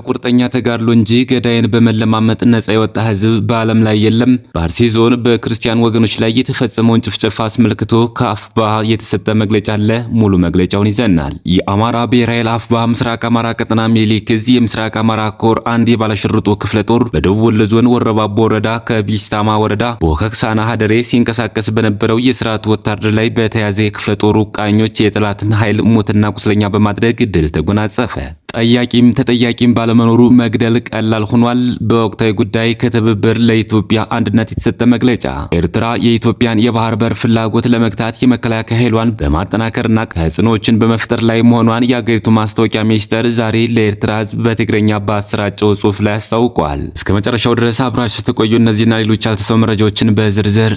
ቁርጠኛ ተጋድሎ እንጂ ገዳይን በመለማመጥ ነጻ የወጣ ህዝብ በዓለም ላይ የለም። በአርሲ ዞን በክርስቲያን ወገኖች ላይ የተፈጸመውን ጭፍጨፋ አስመልክቶ ከአፍባሃ የተሰጠ መግለጫ አለ። ሙሉ መግለጫውን ይዘናል። የአማራ ብሔራዊ ኃይል አፍባሃ ምስራቅ አማራ ቀጠና ሚኒሊክ ዕዝ የምስራቅ አማራ ኮር አንድ የባለሽርጡ ክፍለ ጦር በደቡብ ወሎ ዞን ወረባቦ ወረዳ ከቢስታማ ወረዳ በወከክሳና ሀደሬ ሲንቀሳቀስ በነበረው የስርዓቱ ወታደር ላይ በተያዘ የክፍለ ጦሩ ቃኞች የጠላትን ኃይል ሞትና ቁስለኛ በማድረግ ድል ተጎናጸፈ። ጠያቂም ተጠያቂም ባለመኖሩ መግደል ቀላል ሆኗል። በወቅታዊ ጉዳይ ከትብብር ለኢትዮጵያ አንድነት የተሰጠ መግለጫ። ኤርትራ የኢትዮጵያን የባህር በር ፍላጎት ለመግታት የመከላከያ ኃይሏን በማጠናከርና ተጽዕኖዎችን በመፍጠር ላይ መሆኗን የአገሪቱ ማስታወቂያ ሚኒስቴር ዛሬ ለኤርትራ ሕዝብ በትግረኛ ባሰራጨው ጽሑፍ ላይ አስታውቋል። እስከ መጨረሻው ድረስ አብራችሁ ስትቆዩ እነዚህና ሌሎች ያልተሰሙ መረጃዎችን በዝርዝር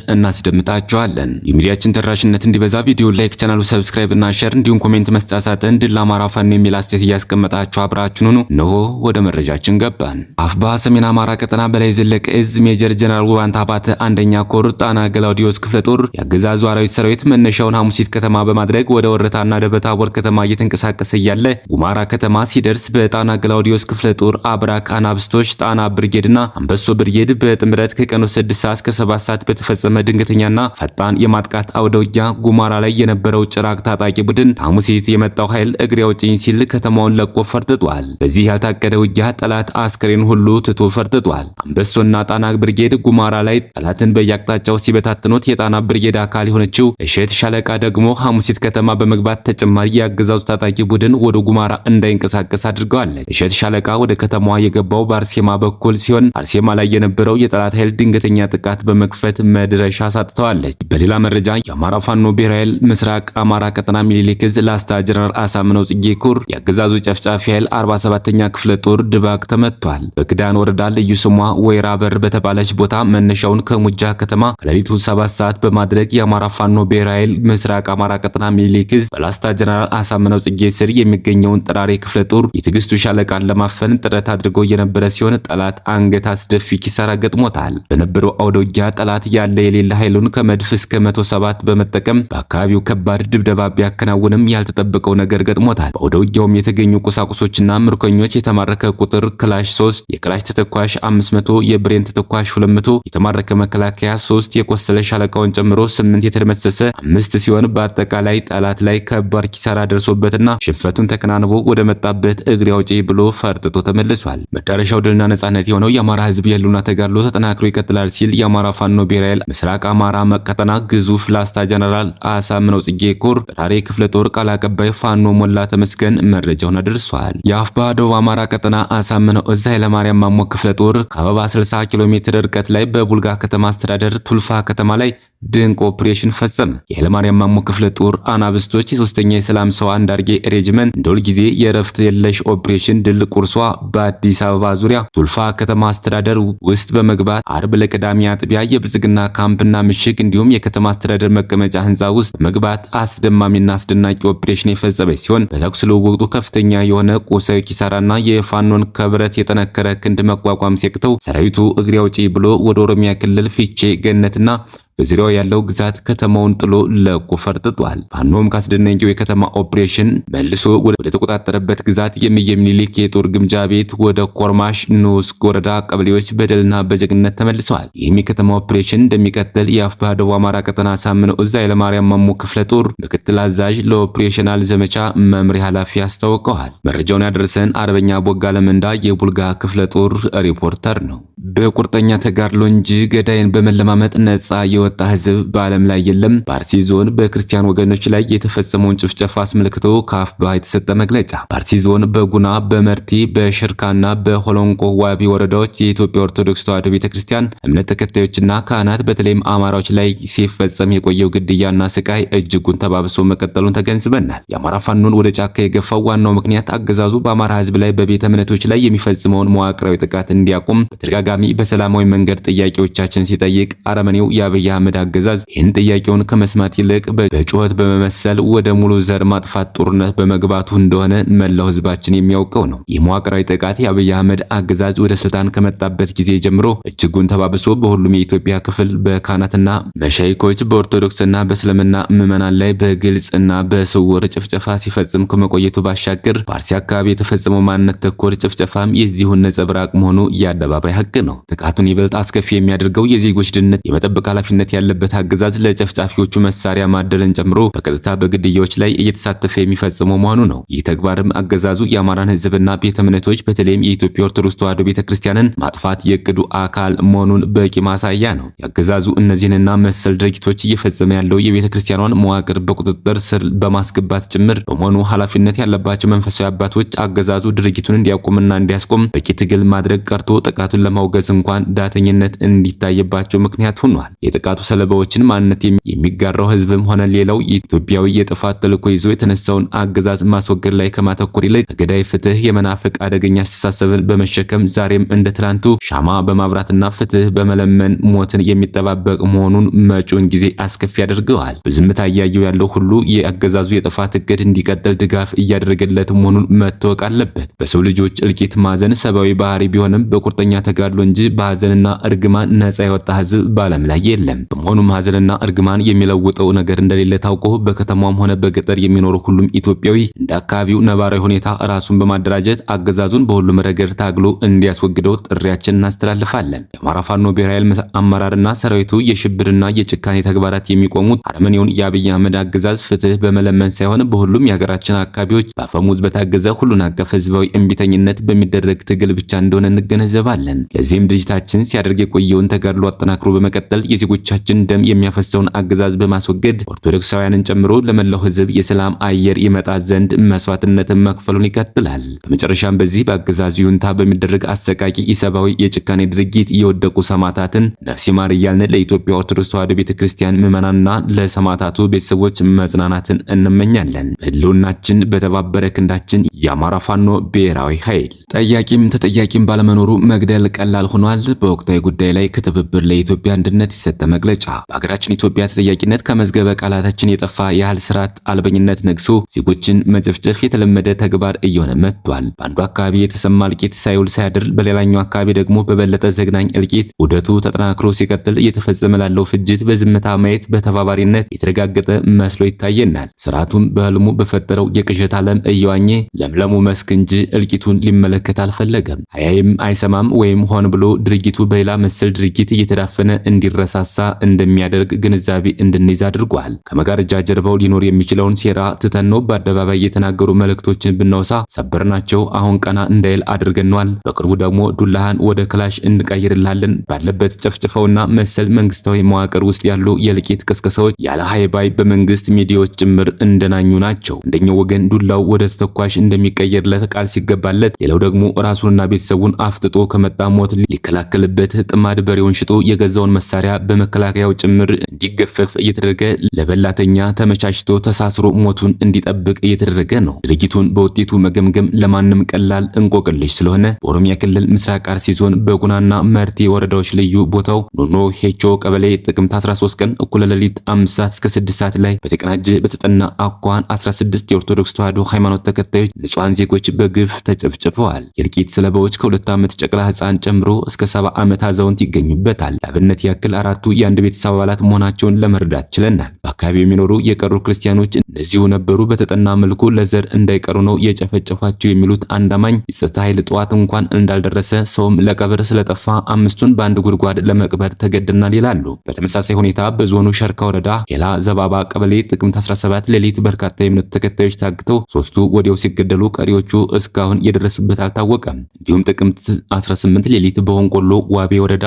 እናስደምጣችኋለን። የሚዲያችን ተደራሽነት እንዲበዛ ቪዲዮ ላይክ፣ ቻናሉ ሰብስክራይብ እና ሼር እንዲሁም ኮሜንት መስጫ ሳጥን ድል ለአማራ ፋኖ የሚል አስተያየት እያስቀመጣችሁ አብራችሁን ሁኑ። እነሆ ወደ መረጃችን ገባን። አፍባሃ ሰሜን አማራ ቀጠና በላይ ዘለቀ ዕዝ ሜጀር ጀነራል ውባንታ አባተ አንደኛ ኮር ጣና ገላውዲዮስ ክፍለ ጦር የአገዛዙ አራዊት ሰራዊት መነሻውን ሐሙሲት ከተማ በማድረግ ወደ ወረታና ደብረታቦር ከተማ እየተንቀሳቀሰ እያለ ጉማራ ከተማ ሲደርስ በጣና ገላውዲዮስ ክፍለ ጦር አብራክ አናብስቶች ጣና ብርጌድና አንበሶ ብርጌድ በጥምረት ከቀኑ 6 ሰዓት እስከ 7 ሰዓት በተፈጸመ ድንገተኛና ፈጣን የማጥቃት አውደውጊያ ጉማራ ላይ የነበረው ጭራቅ ታጣቂ ቡድን ሐሙሲት የመጣው ኃይል እግሬ አውጪኝ ሲል ከተማውን ለቆ ፈርጥጧል። በዚህ ያልታቀደ ውጊያ ጠላት አስከሬን ሁሉ ትቶ ፈርጥጧል። አንበሶና ጣና ብርጌድ ጉማራ ላይ ጠላትን በየአቅጣጫው ሲበታትኑት የጣና ብርጌድ አካል የሆነችው እሸት ሻለቃ ደግሞ ሐሙሲት ከተማ በመግባት ተጨማሪ የአገዛዙ ታጣቂ ቡድን ወደ ጉማራ እንዳይንቀሳቀስ አድርገዋለች። እሸት ሻለቃ ወደ ከተማዋ የገባው በአርሴማ በኩል ሲሆን አርሴማ ላይ የነበረው የጠላት ኃይል ድንገተኛ ጥቃት በመክፈት መድረሻ ሳጥተዋለች። በሌላ መረጃ የአማራ ፋኖ ብሔራዊ ኃይል ምስራቅ አማራ ቀጠና ሚኒሊክ ዕዝ ላስታ ጀነራል አሳምነው ጽጌ ኩር የአገዛዙ ጨፍጫፊ ኃይል 47ኛ ክፍለ ጦር ድባቅ ተመቷል። በክዳን ወረዳ ልዩ ስሟ ወይራ በር በተባለች ቦታ መነሻውን ከሙጃ ከተማ ከሌሊቱ 7 ሰዓት በማድረግ የአማራ ፋኖ ብሔራዊ ኃይል ምስራቅ አማራ ቀጠና ሚኒሊክ ዕዝ በላስታ ጀነራል አሳምነው ጽጌ ስር የሚገኘውን ጥራሬ ክፍለ ጦር የትግስቱ ሻለቃን ለማፈን ጥረት አድርጎ የነበረ ሲሆን ጠላት አንገት አስደፊ ኪሳራ ገጥሞታል። በነበረው አውደውጊያ ጠላት ያለ የሌለ ኃይሉን ከመድፍ እስከ 107 በመጠቀም በአካባቢው ከባድ ድብደባ ቢያከናውንም ያልተጠበቀው ነገር ገጥሞታል። በአውደውጊያውም የተገኙ ቁሳቁሶችና ምርኮኞች የተማረከ ቁጥር ክላሽ 3፣ የክላሽ ተተኳሽ 500፣ የብሬን ተተኳሽ 200፣ የተማረከ መከላከያ 3፣ የቆሰለ ሻለቃውን ጨምሮ 8 የተደመሰሰ 5 ሲሆን በአጠቃላይ ጠላት ላይ ከባድ ኪሳራ ደርሶበትና ሽንፈቱን ተከናንቦ ወደ መጣበት እግሬ አውጪ ብሎ ፈርጥጦ ተመልሷል። መዳረሻው ድልና ነጻነት የሆነው የአማራ ሕዝብ የህልውና ተጋድሎ ተጠናክሮ ይቀጥላል ሲል የአማራ ፋኖ ብሔራዊ ኃይል ምስራቅ አማራ ቀጠና ግዙፍ ላስታ ጀነራል አሳምነው ጽጌ ኮር ጥራሬ ክፍለ ጦር ቃል አቀባይ ፋኖ ሞላ ተመስገን መረጃውን አድርሷል። የአፍባሃ ደቡብ አማራ ቀጠና አሳምነው ዕዝ ኃይለማርያም ማሞ ክፍለ ጦር ከአበባ 60 ኪሎ ሜትር ርቀት ላይ በቡልጋ ከተማ አስተዳደር ቱልፋ ከተማ ላይ ድንቅ ኦፕሬሽን ፈጸመ። የኃይለማርያም ማሞ ክፍለ ጦር አናብስቶች የሶስተኛ የሰላም ሰው አንዳርጌ ሬጅመንት እንደ ሁል ጊዜ የረፍት የለሽ ኦፕሬሽን ድል ቁርሷ በአዲስ አበባ ዙሪያ ቱልፋ ከተማ አስተዳደር ውስጥ በመግባት አርብ ለቅዳሜ አጥቢያ የብልጽግና ካምፕና ምሽግ እንዲሁም የከተማ አስተዳደር መቀመጫ ህንፃ ውስጥ በመግባት አስደማሚና አስደናቂ ኦፕሬሽን የፈጸመች ሲሆን በተኩስ ልውውጡ ከፍተኛ የሆነ ቁሳዊ ኪሳራና የፋኖን ከብረት የጠነከረ ክንድ መቋቋም ሲያቅተው ሰራዊቱ እግሬ አውጪ ብሎ ወደ ኦሮሚያ ክልል ፊቼ ገነትና በዙሪያው ያለው ግዛት ከተማውን ጥሎ ለቆ ፈርጥጧል። ፋኖም ካስደነቀው የከተማ ኦፕሬሽን መልሶ ወደ ተቆጣጠረበት ግዛት የሚኒሊክ የጦር ግምጃ ቤት ወደ ኮርማሽ ንዑስ ወረዳ ቀበሌዎች በደልና በጀግነት ተመልሰዋል። ይህም የከተማ ኦፕሬሽን እንደሚቀጥል የአፍባሃ ደቡብ አማራ ቀጠና አሳምነው ዕዝ ኃይለማርያም ማሞ ክፍለ ጦር ምክትል አዛዥ ለኦፕሬሽናል ዘመቻ መምሪያ ኃላፊ አስታውቀዋል። መረጃውን ያደረሰን አርበኛ ቦጋለ መንዳ የቡልጋ ክፍለ ጦር ሪፖርተር ነው። በቁርጠኛ ተጋድሎ እንጂ ገዳይን በመለማመጥ ነጻ የወጣ ህዝብ በዓለም ላይ የለም። በአርሲ ዞን በክርስቲያን ወገኖች ላይ የተፈጸመውን ጭፍጨፋ አስመልክቶ ከአፍባሃ የተሰጠ መግለጫ። በአርሲ ዞን በጉና፣ በመርቲ፣ በሽርካና በሆሎንቆ ዋቢ ወረዳዎች የኢትዮጵያ ኦርቶዶክስ ተዋሕዶ ቤተክርስቲያን እምነት ተከታዮችና ካህናት በተለይም አማራዎች ላይ ሲፈጸም የቆየው ግድያና ስቃይ እጅጉን ተባብሶ መቀጠሉን ተገንዝበናል። የአማራ ፋኖን ወደ ጫካ የገፋው ዋናው ምክንያት አገዛዙ በአማራ ህዝብ ላይ በቤተ እምነቶች ላይ የሚፈጽመውን መዋቅራዊ ጥቃት እንዲያቆም በተደጋጋሚ በሰላማዊ መንገድ ጥያቄዎቻችን ሲጠይቅ አረመኔው የአብይ አህመድ አገዛዝ ይህን ጥያቄውን ከመስማት ይልቅ በጩኸት በመመሰል ወደ ሙሉ ዘር ማጥፋት ጦርነት በመግባቱ እንደሆነ መላው ህዝባችን የሚያውቀው ነው። የመዋቅራዊ ጥቃት የአብይ አህመድ አገዛዝ ወደ ስልጣን ከመጣበት ጊዜ ጀምሮ እጅጉን ተባብሶ በሁሉም የኢትዮጵያ ክፍል በካህናትና መሻይኮች በኦርቶዶክስና በእስልምና ምዕመናን ላይ በግልጽና በስውር ጭፍጨፋ ሲፈጽም ከመቆየቱ ባሻገር በአርሲ አካባቢ የተፈጸመው ማንነት ተኮር ጭፍጨፋም የዚሁን ነጸብራቅ መሆኑ የአደባባይ ሀቅ ነው። ጥቃቱን ይበልጥ አስከፊ የሚያደርገው የዜጎች ደህንነት የመጠበቅ ኃላፊነት ያለበት አገዛዝ ለጨፍጫፊዎቹ መሳሪያ ማደልን ጨምሮ በቀጥታ በግድያዎች ላይ እየተሳተፈ የሚፈጽመው መሆኑ ነው። ይህ ተግባርም አገዛዙ የአማራን ህዝብና ቤተ እምነቶች በተለይም የኢትዮጵያ ኦርቶዶክስ ተዋሕዶ ቤተክርስቲያንን ማጥፋት የእቅዱ አካል መሆኑን በቂ ማሳያ ነው። የአገዛዙ እነዚህንና መሰል ድርጊቶች እየፈጸመ ያለው የቤተክርስቲያኗን መዋቅር በቁጥጥር ስር በማስገባት ጭምር በመሆኑ ኃላፊነት ያለባቸው መንፈሳዊ አባቶች አገዛዙ ድርጊቱን እንዲያቆምና እንዲያስቆም በቂ ትግል ማድረግ ቀርቶ ጥቃቱን ለማውገዝ እንኳን ዳተኝነት እንዲታይባቸው ምክንያት ሆኗል። የጥቃቱ ሰለባዎችን ማንነት የሚጋራው ህዝብም ሆነ ሌላው ኢትዮጵያዊ የጥፋት ተልዕኮ ይዞ የተነሳውን አገዛዝ ማስወገድ ላይ ከማተኮር ይልቅ ከገዳይ ፍትህ የመናፍቅ አደገኛ አስተሳሰብን በመሸከም ዛሬም እንደ ትላንቱ ሻማ በማብራትና ፍትህ በመለመን ሞትን የሚጠባበቅ መሆኑን መጪውን ጊዜ አስከፊ ያደርገዋል። በዝምታ እያየው ያለው ሁሉ የአገዛዙ የጥፋት እቅድ እንዲቀጥል ድጋፍ እያደረገለት መሆኑን መታወቅ አለበት። በሰው ልጆች እልቂት ማዘን ሰብአዊ ባህሪ ቢሆንም በቁርጠኛ ተጋድሎ እንጂ በሐዘንና እርግማን ነፃ የወጣ ህዝብ በዓለም ላይ የለም። በመሆኑም ሐዘንና እርግማን የሚለውጠው ነገር እንደሌለ ታውቆ በከተማም ሆነ በገጠር የሚኖሩ ሁሉም ኢትዮጵያዊ እንደ አካባቢው ነባራዊ ሁኔታ ራሱን በማደራጀት አገዛዙን በሁሉም ረገድ ታግሎ እንዲያስወግደው ጥሪያችን እናስተላልፋለን። የአማራ ፋኖ ብሔራዊ ኃይል አመራርና ሰራዊቱ የሽብርና የጭካኔ ተግባራት የሚቆሙት አረመኔውን የአብይ አህመድ አገዛዝ ፍትህ በመለመን ሳይሆን በሁሉም የሀገራችን አካባቢዎች በአፈሙዝ በታገዘ ሁሉን አቀፍ ህዝባዊ እምቢተኝነት በሚደረግ ትግል ብቻ እንደሆነ እንገነዘባለን። ለዚህም ድርጅታችን ሲያደርግ የቆየውን ተጋድሎ አጠናክሮ በመቀጠል የዜጎቻችን ደም የሚያፈሰውን አገዛዝ በማስወገድ ኦርቶዶክሳውያንን ጨምሮ ለመላው ህዝብ የሰላም አየር ይመጣ ዘንድ መስዋዕትነትን መክፈሉን ይቀጥላል። በመጨረሻም በዚህ በአገዛዙ ይሁንታ በሚደረግ አሰቃቂ ኢሰብአዊ የጭካኔ ድርጊት የወደቁ ሰማዕታትን ነፍስ ይማር እያልን ለኢትዮጵያ ኦርቶዶክስ ተዋሕዶ ቤተክርስቲያን ምዕመናንና ለሰማዕታቱ ቤተሰቦች መጽናናትን እንመኛለን። በህልውናችን በተባበረ ክንዳችን የአማራ ፋኖ ብሔራዊ ኃይል። ጠያቂም ተጠያቂም ባለመኖሩ መግደል ቀላል ሆኗል። በወቅታዊ ጉዳይ ላይ ከትብብር ለኢትዮጵያ አንድነት የሰጠ መግለጫ። በሀገራችን ኢትዮጵያ ተጠያቂነት ከመዝገበ ቃላታችን የጠፋ ያህል ስርዓት አልበኝነት ነግሶ ዜጎችን መጨፍጨፍ የተለመደ ተግባር እየሆነ መጥቷል። በአንዱ አካባቢ የተሰማ እልቂት ሳይውል ሳያድር በሌላኛው አካባቢ ደግሞ በበለጠ ዘግናኝ እልቂት ውደቱ ተጠናክሮ ሲቀጥል እየተፈጸመ ላለው ፍጅት በዝምታ ማየት በተባባሪነት የተረጋገጠ መስሎ ይታየናል። ስርዓቱም በህልሙ በፈጠረው የቅዠት ዓለም እየዋኘ ለምለሙ መስክ እንጂ እልቂቱን ሊመለከት አልፈለገም። አያይም አይሰማም ወይም ሆን ብሎ ድርጊቱ በሌላ መሰል ድርጊት እየተዳፈነ እንዲረሳሳ እንደሚያደርግ ግንዛቤ እንድንይዝ አድርጓል። ከመጋረጃ ጀርባው ሊኖር የሚችለውን ሴራ ትተን ነው በአደባባይ የተናገሩ መልእክቶችን ብናወሳ ሰበርናቸው አሁን ቀና እንዳይል አድርገናል። በቅርቡ ደግሞ ዱላሃን ወደ ክላሽ እንቀይርላለን ባለበት ጨፍጭፈውና መሰል መንግስታዊ መዋቅር ውስጥ ያሉ የእልቂት ቅስቀሳዎች ያለ ሃይባይ በመንግስት ሚዲያዎች ጭምር እንደናኙ ናቸው። እንደኛው ወገን ዱላው ወደ ተተኳሽ እንደሚቀየርለት ቃል ሲገባለት፣ ሌላው ደግሞ ራሱንና ቤተሰቡን አፍጥጦ ከመጣ ሞት ሊከላከልበት ጥማድ በሬውን ሽጦ የገዛውን መሳሪያ በመከላከያው ጭምር እንዲገፈፍ እየተደረገ ለበላተኛ ተመቻችቶ ተሳስሮ ሞቱን እንዲጠብቅ እየተደረገ ነው። ድርጊቱን በውጤቱ መገምገም ለማንም ቀላል እንቆቅልሽ ስለሆነ በኦሮሚያ ክልል ምስራቅ አርሲ ዞን በጉናና መርቲ ወረዳዎች ልዩ ቦታው ኖኖ ሄቾ ቀበሌ ጥቅምት 13 ቀን እኩለ ሌሊት 5 ሰዓት እስከ 6 ሰዓት ላይ በተቀናጀ በተጠና አኳኋን 16 የኦርቶዶክስ ተዋሕዶ ሃይማኖት ተከታዮች ንጹሃን ዜጎች በግፍ ተጨፍጭፈዋል። የእልቂት ሰለባዎች ከ2 ዓመት ጨቅላ ህፃን ጨምሮ እስከ 70 ዓመት አዛውንት ይገኙበታል። ለአብነት ያክል አራቱ የአንድ ቤተሰብ አባላት መሆናቸውን ለመረዳት ችለናል። በአካባቢው የሚኖሩ የቀሩ ክርስቲያኖች እነዚሁ ነበሩ። በተጠና መልኩ ለዘር እንዳይቀሩ ነው የጨፈጨፏቸው የሚሉት አንድ አማኝ የጸጥታ ኃይል ጠዋት እንኳን እንዳልደረሰ ሰውም ለቀብር ስለጠፋ አምስቱን በአንድ ጉድጓድ ለመቅበር ተገደናል ይላሉ። በተመሳሳይ ሁኔታ በዞኑ ሸርካ ወረዳ ሄላ ዘባባ ቀበሌ ጥቅምት 17 ሌሊት በርካታ የእምነቱ ተከታዮች ታግተው 3ቱ ወዲያው ሲገደሉ ቀሪዎቹ እስካሁን የደረሱበት አልታወቀም። እንዲሁም ጥቅምት 18 ሌሊት በሆንቆሎ ዋቤ ወረዳ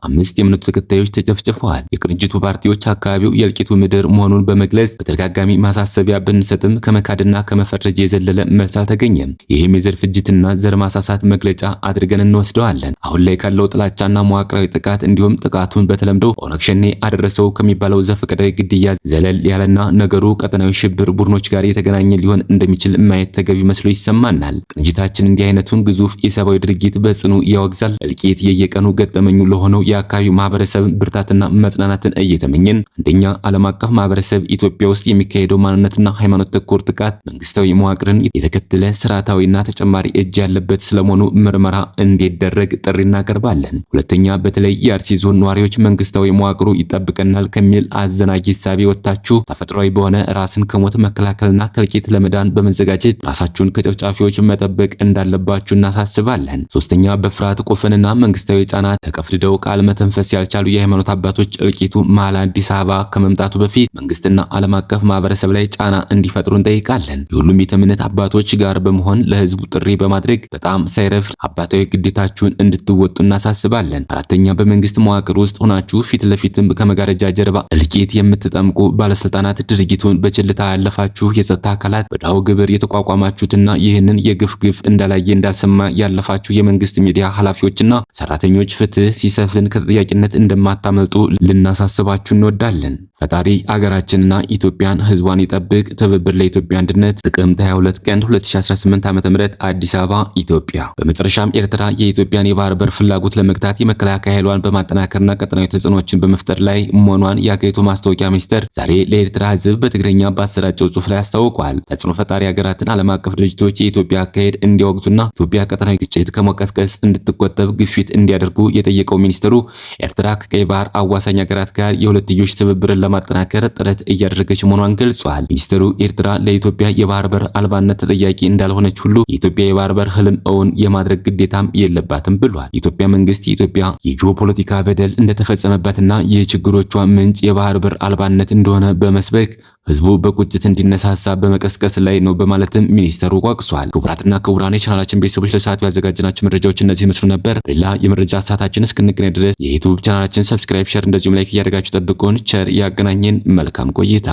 5 የእምነቱ ተከታዮች ተጨፍጭፈዋል። የቅንጅቱ ፓርቲዎች አካባቢው የእልቂቱ ምድር መሆኑን በመግለጽ በተደጋጋሚ ማሳሰቢያ ብንሰጥም ከመካድና ከመፈረጅ የዘለለ መልስ አልተገኘም። ይህም የዘር ፍጅትና ዘር ማሳሳት መግለጫ አድርገን እንወስደዋለን። አሁን ላይ ካለው ጥላቻና መዋቅራዊ ጥቃት እንዲሁም ጥቃቱን በተለምዶ ኦነግ ሸኔ አደረሰው ከሚባለው ዘፈቀዳዊ ግድያ ዘለል ያለና ነገሩ ቀጠናዊ ሽብር ቡድኖች ጋር የተገናኘ ሊሆን እንደሚችል ማየት ተገቢ መስሎ ይሰማናል። ቅንጅታችን እንዲህ አይነቱን ግዙፍ የሰብአዊ ድርጊት በጽኑ ያወግዛል። እልቂት የየቀኑ ገጠመኙ ለሆነው የአካባቢው ማህበረሰብ ብርታትና መጽናናትን እየተመኘን አንደኛ ዓለም አቀፍ ማህበረሰብ ኢትዮጵያ ውስጥ የሚካሄደው ማንነትና ሃይማኖት ተኮር ጥቃት መንግስታዊ መዋቅርን የተከተለ ስርዓታዊና ተጨማሪ እጅ ያለበት ስለመሆኑ ምርመራ እንዲደረግ ጥሪ እናቀርባለን። ሁለተኛ በተለይ የአርሲ ዞን ነዋሪዎች መንግስታዊ መዋቅሩ ይጠብቀናል ከሚል አዘናጊ ሂሳብ ወጥታችሁ ተፈጥሯዊ በሆነ ራስን ከሞት መከላከልና ከልቂት ለመዳን በመዘጋጀት ራሳችሁን ከጨፍጫፊዎች መጠበቅ እንዳለባችሁ እናሳስባለን። ሶስተኛ በፍርሃት ቆፈንና መንግስታዊ ጫና ተቀፍድደው ቃል መተንፈስ ያልቻሉ የሃይማኖት አባቶች እልቂቱ መሃል አዲስ አበባ ከመምጣቱ በፊት መንግስትና ዓለም አቀፍ ማህበረሰብ ላይ ጫና እንዲፈጥሩ እንጠይቃለን። የሁሉም ቤተ እምነት አባቶች ጋር በመሆን ለህዝቡ ጥሪ በማድረግ በጣም ሳይረፍድ አባታዊ ግዴታችሁን እንድትወጡ እናሳስባለን። አራተኛ በመንግስት መዋቅር ውስጥ ሆናችሁ ፊት ለፊትም ከመጋረጃ ጀርባ እልቂት የምትጠምቁ ባለስልጣናት ድርጊቱን በችልታ ያለፋችሁ የጸጥታ አካላት በዳው ግብር የተቋቋማችሁትና ይህንን የግፍ ግፍ እንዳላየ እንዳልሰማ ያለፋችሁ የመንግስት ሚዲያ ኃላፊዎችና ሰራተኞች ፍትህ ሲሰፍን ከተጠያቂነት እንደማታመልጡ ልናሳስባችሁ እንወዳለን። ፈጣሪ አገራችንና ኢትዮጵያን ህዝቧን ይጠብቅ። ትብብር ለኢትዮጵያ አንድነት ጥቅምት 22 ቀን 2018 ዓ.ም አዲስ አበባ ኢትዮጵያ። በመጨረሻም ኤርትራ የኢትዮጵያን የባህር በር ፍላጎት ለመግታት የመከላከያ ኃይሏን በማጠናከርና ቀጠናዊ ተጽዕኖዎችን በመፍጠር ላይ መሆኗን የአገሪቱ ማስታወቂያ ሚኒስቴር ዛሬ ለኤርትራ ህዝብ በትግርኛ ባሰራጨው ጽሑፍ ላይ አስታውቋል። ተጽዕኖ ፈጣሪ ሀገራትን ዓለም አቀፍ ድርጅቶች የኢትዮጵያ አካሄድ እንዲያወግዙና ኢትዮጵያ ቀጠናዊ ግጭት ከመቀስቀስ እንድትቆጠብ ግፊት እንዲያደርጉ የጠየቀው ሚኒስትሩ ኤርትራ ከቀይ ባህር አዋሳኝ ሀገራት ጋር የሁለትዮሽ ትብብርን ለማጠናከር ጥረት እያደረገች መሆኗን ገልጿል። ሚኒስትሩ ኤርትራ ለኢትዮጵያ የባህር በር አልባነት ተጠያቂ እንዳልሆነች ሁሉ የኢትዮጵያ የባህር በር ህልም እውን የማድረግ ግዴታም የለባትም ብሏል። የኢትዮጵያ መንግስት የኢትዮጵያ የጂኦፖለቲካ በደል እንደተፈጸመበትና የችግሮቿ ምንጭ የባህር በር አልባነት እንደሆነ በመስበክ ህዝቡ በቁጭት እንዲነሳሳ በመቀስቀስ ላይ ነው በማለትም ሚኒስተሩ ወቅሷል። ክቡራትና ክቡራን የቻናላችን ቤተሰቦች ለሰዓቱ ያዘጋጀናቸው መረጃዎች እነዚህ መስሉ ነበር። ሌላ የመረጃ ሰዓታችን እስክንገናኝ ድረስ የዩቲዩብ ቻናላችን ሰብስክራይብ፣ ሼር እንደዚሁም ላይክ እያደረጋችሁ ጠብቁን። ቸር ያገናኘን። መልካም ቆይታ